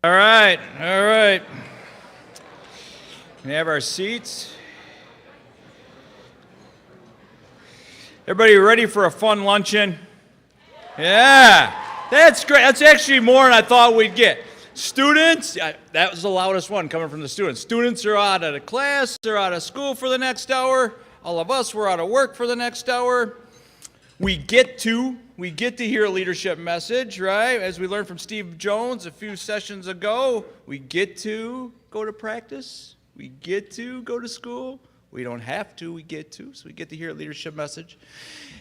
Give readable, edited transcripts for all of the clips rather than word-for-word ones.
All right. We have our seats. Everybody ready for a fun luncheon? Yeah, that's great. That's actually more than I thought we'd get. Students, that was the loudest one coming from the students. Students are out of the class, they're out of school for the next hour. All of us, we're out of work for the next hour. We get to hear a leadership message, right? As we learned from Steve Jones a few sessions ago, we get to go to practice. We get to go to school. We don't have to, we get to. So we get to hear a leadership message.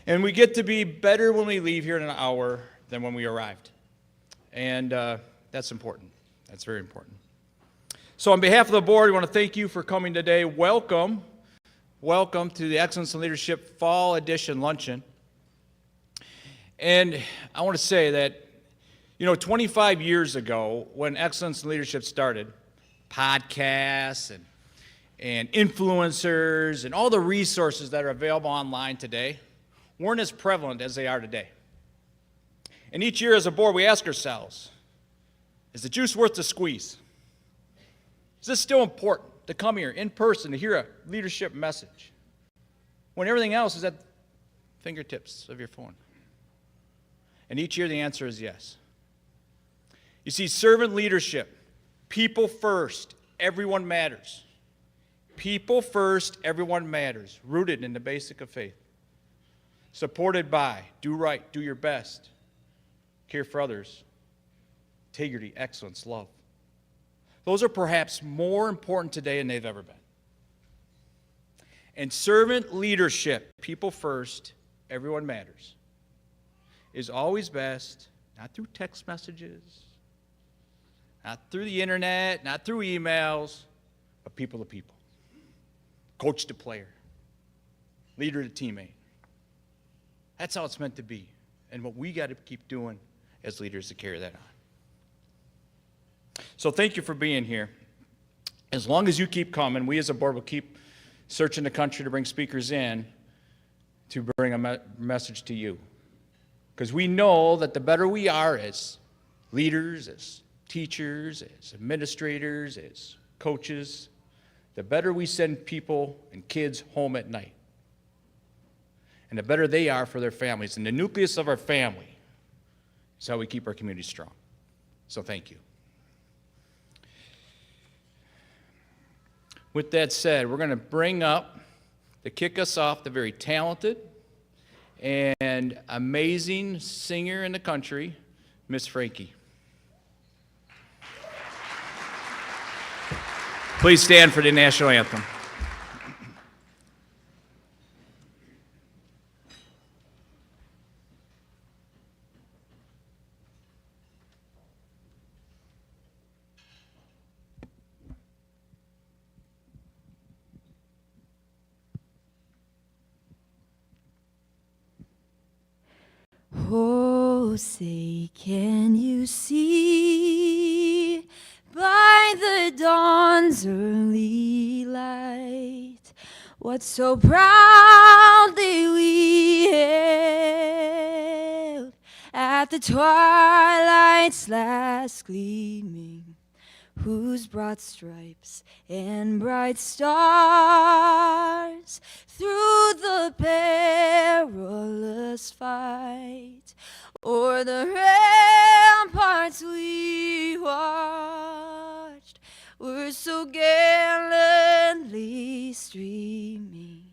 And we get to be better when we leave here in an hour than when we arrived. And that's important. That's very important. So on behalf of the board, we want to thank you for coming today. Welcome. Welcome to the Excellence in Leadership Fall Edition Luncheon. And I want to say that, 25 years ago, when Excellence in Leadership started, podcasts and influencers and all the resources that are available online today weren't as prevalent as they are today. And each year as a board, we ask ourselves, is the juice worth the squeeze? Is this still important to come here in person to hear a leadership message when everything else is at fingertips of your phone? And each year the answer is yes. You see, servant leadership, people first, everyone matters. People first, everyone matters, rooted in the basic of faith. Supported by, do right, do your best, care for others, integrity, excellence, love. Those are perhaps more important today than they've ever been. And servant leadership, people first, everyone matters, is always best, not through text messages, not through the internet, not through emails, but people to people. Coach to player, leader to teammate. That's how it's meant to be, and what we got to keep doing as leaders to carry that on. So thank you for being here. As long as you keep coming, we as a board will keep searching the country to bring speakers in to bring a message to you. Because we know that the better we are as leaders, as teachers, as administrators, as coaches, the better we send people and kids home at night. And the better they are for their families. And the nucleus of our family is how we keep our community strong. So thank you. With that said, we're going to bring up, to kick us off, the very talented and amazing singer in the country, Miss Frankie. Please stand for the national anthem. Oh, say, can you see by the dawn's early light what so proudly we hailed at the twilight's last gleaming, whose broad stripes and bright stars through the perilous fight o'er the ramparts we watched were so gallantly streaming,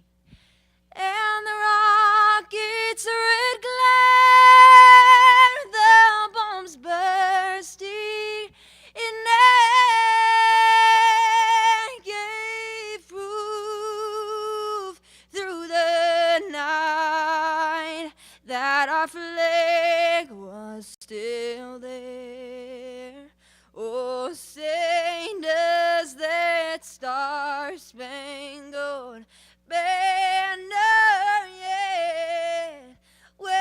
and the rocket's red glare, the bombs bursting in air, gave proof through the night that our flag was still there. Oh, say does that star-spangled banner yet wave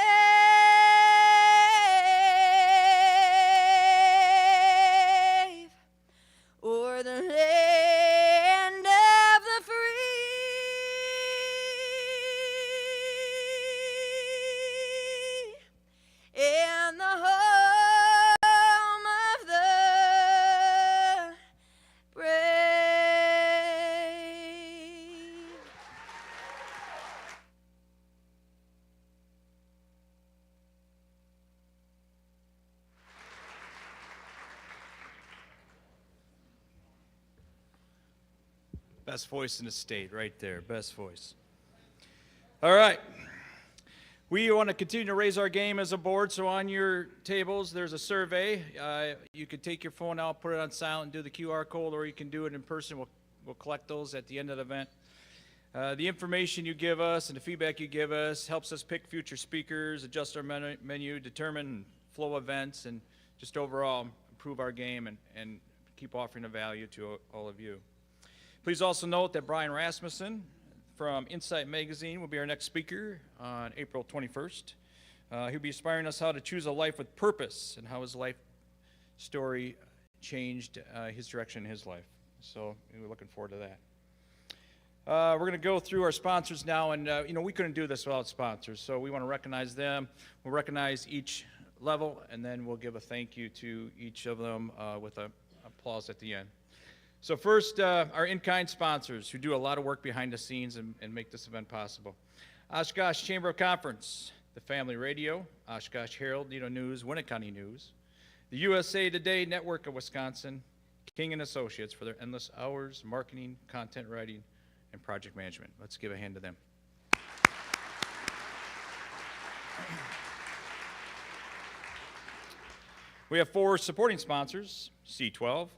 o'er the land of the free and the home of the Best voice in the state, right there. Best voice. All right. We want to continue to raise our game as a board, so on your tables, there's a survey. You could take your phone out, put it on silent, and do the QR code, or you can do it in person. We'll collect those at the end of the event. The information you give us and the feedback you give us helps us pick future speakers, adjust our menu, determine flow events, and just overall improve our game and keep offering a value to all of you. Please also note that Brian Rasmussen from Insight Magazine will be our next speaker on April 21st. He'll be inspiring us how to choose a life with purpose and how his life story changed his direction in his life. So we're looking forward to that. We're going to go through our sponsors now, and we couldn't do this without sponsors, so we want to recognize them. We'll recognize each level, and then we'll give a thank you to each of them with an applause at the end. So first, our in-kind sponsors who do a lot of work behind the scenes and make this event possible. Oshkosh Chamber of Conference, the Family Radio, Oshkosh Herald, Nedo News, Winnicott News, the USA Today Network of Wisconsin, King & Associates for their endless hours, marketing, content writing, and project management. Let's give a hand to them. We have 4 supporting sponsors: C12,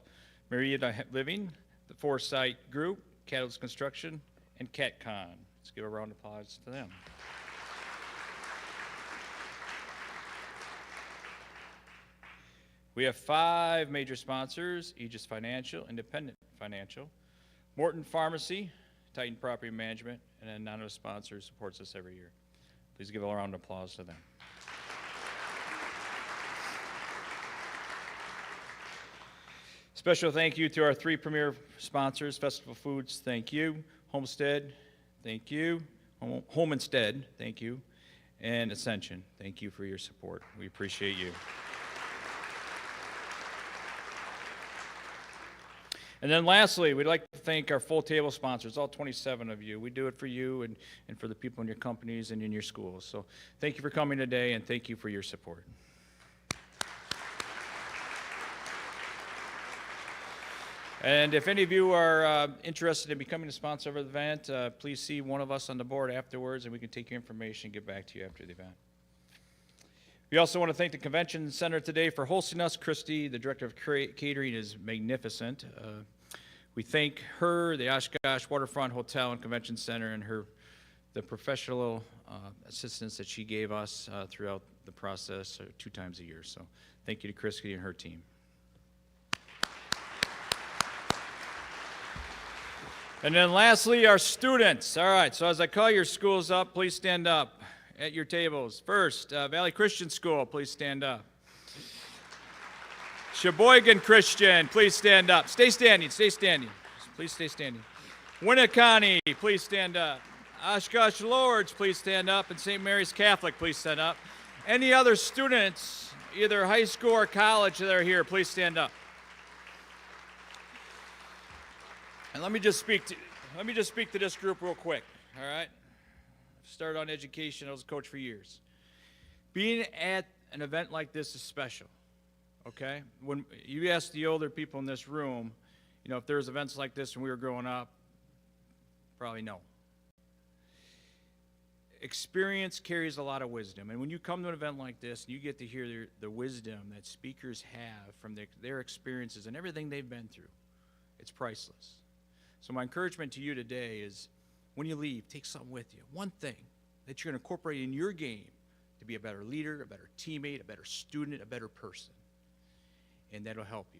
Meridian Living, the Foresight Group, Catalyst Construction, and CatCon. Let's give a round of applause to them. We have 5 major sponsors: Aegis Financial, Independent Financial, Morton Pharmacy, Titan Property Management, and an anonymous sponsor who supports us every year. Please give a round of applause to them. Special thank you to our 3 premier sponsors: Festival Foods, thank you; Homestead, thank you; Home Instead, thank you; and Ascension, thank you for your support. We appreciate you. And then lastly, we'd like to thank our full table sponsors, all 27 of you. We do it for you and for the people in your companies and in your schools. So thank you for coming today, and thank you for your support. And if any of you are interested in becoming a sponsor of the event, please see one of us on the board afterwards, and we can take your information and get back to you after the event. We also want to thank the Convention Center today for hosting us. Christy, the Director of Catering, is magnificent. We thank her, the Oshkosh Waterfront Hotel and Convention Center, and the professional assistance that she gave us throughout the process 2 times a year. So thank you to Christy and her team. And then lastly, our students. All right, so as I call your schools up, please stand up at your tables. First, Valley Christian School, please stand up. Sheboygan Christian, please stand up. Stay standing, stay standing. Please stay standing. Winnicott, please stand up. Oshkosh Lords, please stand up. And St. Mary's Catholic, please stand up. Any other students, either high school or college, that are here, please stand up. And let me just speak to this group real quick, all right? Started on education. I was a coach for years. Being at an event like this is special, okay? When you ask the older people in this room, if there was events like this when we were growing up, probably no. Experience carries a lot of wisdom, and when you come to an event like this, and you get to hear the wisdom that speakers have from their experiences and everything they've been through, it's priceless. So my encouragement to you today is, when you leave, take something with you. One thing that you're going to incorporate in your game to be a better leader, a better teammate, a better student, a better person. And that'll help you.